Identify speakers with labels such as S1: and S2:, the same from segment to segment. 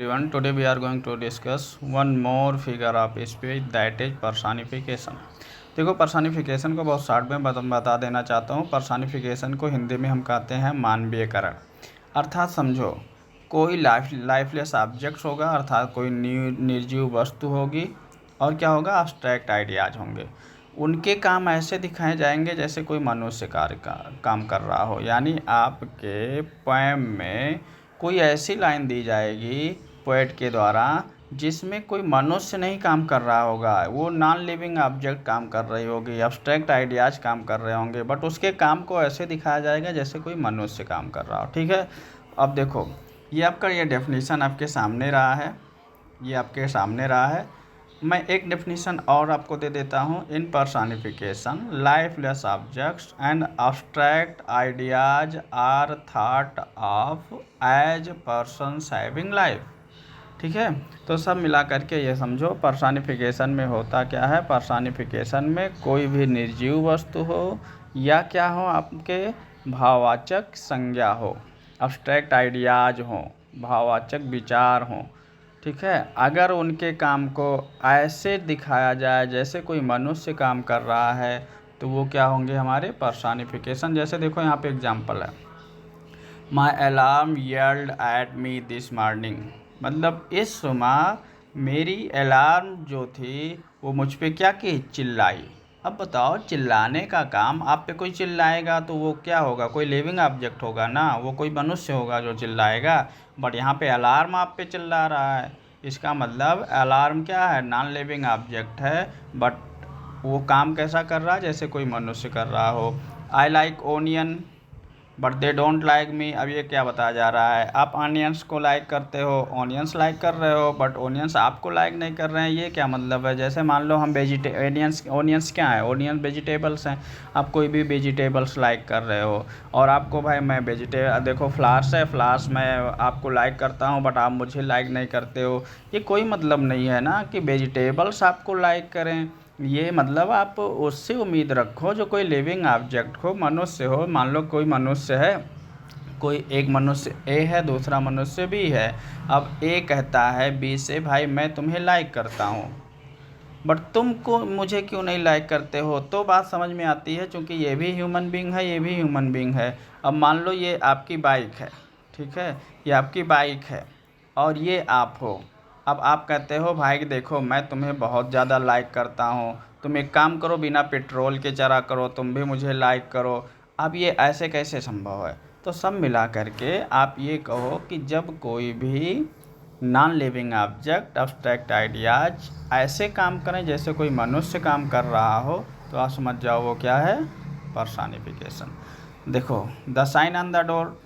S1: Everyone, today we are going to discuss one more figure of speech that is personification। देखो, personification को बहुत short में बता देना चाहता हूँ। पर्सनिफिकेशन को हिंदी में हम कहते हैं मानवीयकरण। अर्थात समझो, कोई लाइफलेस ऑब्जेक्ट्स होगा, अर्थात कोई निर्जीव वस्तु होगी, और क्या होगा, अब्स्ट्रैक्ट आइडियाज होंगे। उनके काम ऐसे दिखाए जाएंगे जैसे कोई मनुष्य कार्य का काम कर रहा हो। यानी आपके पोएम में कोई ऐसी लाइन दी जाएगी पोएट के द्वारा जिसमें कोई मनुष्य नहीं काम कर रहा होगा, वो नॉन लिविंग ऑब्जेक्ट काम कर रही होगी, एब्स्ट्रैक्ट आइडियाज काम कर रहे होंगे, बट उसके काम को ऐसे दिखाया जाएगा जैसे कोई मनुष्य काम कर रहा हो। ठीक है, अब देखो, ये आपका ये डेफिनेशन आपके सामने रहा है, ये आपके सामने रहा है। मैं एक डेफिनेशन और आपको दे देता हूँ। In personification lifeless objects and abstract ideas are thought of as persons having life. ठीक है, तो सब मिला करके ये समझो पर्सनिफिकेशन में होता क्या है। पर्सनिफिकेशन में कोई भी निर्जीव वस्तु हो या क्या हो, आपके भाववाचक संज्ञा हो, अब्स्ट्रैक्ट आइडियाज हो, भाववाचक विचार हो। ठीक है, अगर उनके काम को ऐसे दिखाया जाए जैसे कोई मनुष्य काम कर रहा है तो वो क्या होंगे, हमारे पर्सनिफिकेशन। जैसे देखो, यहाँ पे एग्जांपल है, my alarm yelled at me this morning. मतलब इस सुबह मेरी अलार्म जो थी वो मुझ पे क्या की, चिल्लाई। अब बताओ, चिल्लाने का काम, आप पे कोई चिल्लाएगा तो वो क्या होगा, कोई लिविंग ऑब्जेक्ट होगा ना, वो कोई मनुष्य होगा जो चिल्लाएगा। बट यहाँ पे अलार्म आप पे चिल्ला रहा है, इसका मतलब अलार्म क्या है, नॉन लिविंग ऑब्जेक्ट है, बट वो काम कैसा कर रहा है, जैसे कोई मनुष्य कर रहा हो। I like onion but they don't like me. अब ये क्या बताया जा रहा है, आप ऑनियंस को लाइक करते हो, ऑनियंस लाइक कर रहे हो, बट ऑनियंस आपको लाइक नहीं कर रहे हैं। ये क्या मतलब है, जैसे मान लो हम ऑनियंस क्या है, ऑनियन वेजिटेबल्स हैं, आप कोई भी वेजिटेबल्स लाइक कर रहे हो, और आपको भाई मैं देखो फ्लावर्स है, फ्लावर्स मैं आपको लाइक करता हूँ बट आप मुझे लाइक नहीं करते हो। ये कोई मतलब नहीं है ना कि वेजिटेबल्स आपको लाइक करें। ये मतलब आप उससे उम्मीद रखो जो कोई लिविंग ऑब्जेक्ट हो, मनुष्य हो। मान लो कोई मनुष्य है, कोई एक मनुष्य ए है, दूसरा मनुष्य बी है। अब ए कहता है बी से, भाई मैं तुम्हें लाइक करता हूँ बट तुमको मुझे क्यों नहीं लाइक करते हो। तो बात समझ में आती है, क्योंकि ये भी ह्यूमन बीइंग है, ये भी ह्यूमन बीइंग है। अब मान लो ये आपकी बाइक है, ठीक है, ये आपकी बाइक है और ये आप हो। अब आप कहते हो भाई देखो मैं तुम्हें बहुत ज़्यादा लाइक करता हूँ, तुम एक काम करो, बिना पेट्रोल के चला करो, तुम भी मुझे लाइक करो। अब ये ऐसे कैसे संभव है। तो सब मिला करके आप ये कहो कि जब कोई भी non living object, abstract ideas ऐसे काम करें जैसे कोई मनुष्य काम कर रहा हो, तो आप समझ जाओ वो क्या है, पर्सनिफिकेशन। देखो, the sign on the door,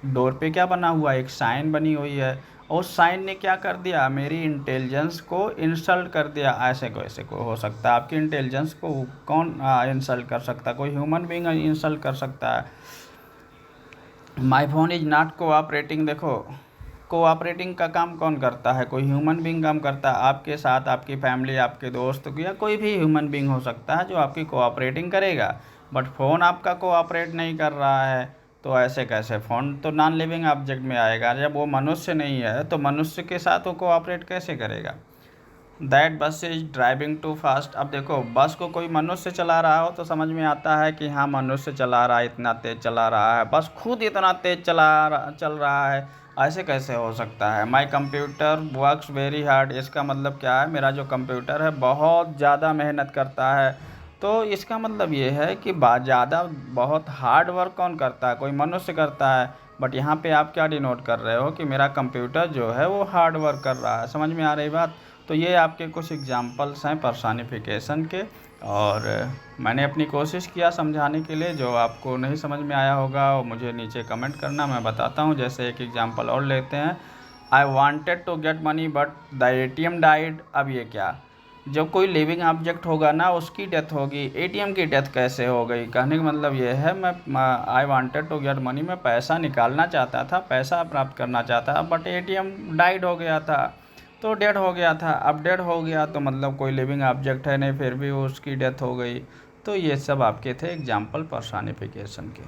S1: door पे क्या बना हुआ है, एक साइन बनी हुई है, और साइन ने क्या कर दिया, मेरी इंटेलिजेंस को इंसल्ट कर दिया। ऐसे कैसे को हो सकता है, आपकी इंटेलिजेंस को कौन इंसल्ट कर सकता है, कोई ह्यूमन बीइंग इंसल्ट कर सकता है। My phone is not cooperating. देखो, कोऑपरेटिंग का काम कौन करता है, कोई ह्यूमन बीइंग काम करता है। आपके साथ आपकी फैमिली, आपके दोस्त या कोई भी ह्यूमन बीइंग हो सकता है जो आपकी कोऑपरेटिंग करेगा, बट फ़ोन आपका कोऑपरेट नहीं कर रहा है। तो ऐसे कैसे, फ़ोन तो नॉन लिविंग ऑब्जेक्ट में आएगा, जब वो मनुष्य नहीं है तो मनुष्य के साथ वो कोऑपरेट कैसे करेगा। दैट बस इज ड्राइविंग टू फास्ट। अब देखो, बस को कोई मनुष्य चला रहा हो तो समझ में आता है कि हाँ मनुष्य चला रहा है, इतना तेज़ चला रहा है, बस खुद इतना तेज़ चल रहा है। ऐसे कैसे हो सकता है। My computer works very hard. इसका मतलब क्या है, मेरा जो कंप्यूटर है बहुत ज़्यादा मेहनत करता है। तो इसका मतलब ये है कि ज़्यादा बहुत हार्ड वर्क कौन करता है, कोई मनुष्य करता है। बट यहाँ पे आप क्या डिनोट कर रहे हो कि मेरा कंप्यूटर जो है वो हार्ड वर्क कर रहा है। समझ में आ रही बात। तो ये आपके कुछ एग्जांपल्स हैं पर्सनिफिकेशन के, और मैंने अपनी कोशिश किया समझाने के लिए। जो आपको नहीं समझ में आया होगा वो मुझे नीचे कमेंट करना, मैं बताता हूँ। जैसे एक एग्जांपल और लेते हैं, I wanted to get money but the ATM died. अब ये क्या, जब कोई लिविंग ऑब्जेक्ट होगा ना उसकी डेथ होगी, एटीएम की डेथ कैसे हो गई। कहने का मतलब ये है, मैं I wanted to get money, मैं पैसा निकालना चाहता था, पैसा प्राप्त करना चाहता, बट एटीएम डाइड हो गया था, तो डेड हो गया था। अब डेड हो गया तो मतलब कोई लिविंग ऑब्जेक्ट है नहीं, फिर भी उसकी डेथ हो गई। तो ये सब आपके थे एग्जाम्पल पर्सनिफिकेशन के।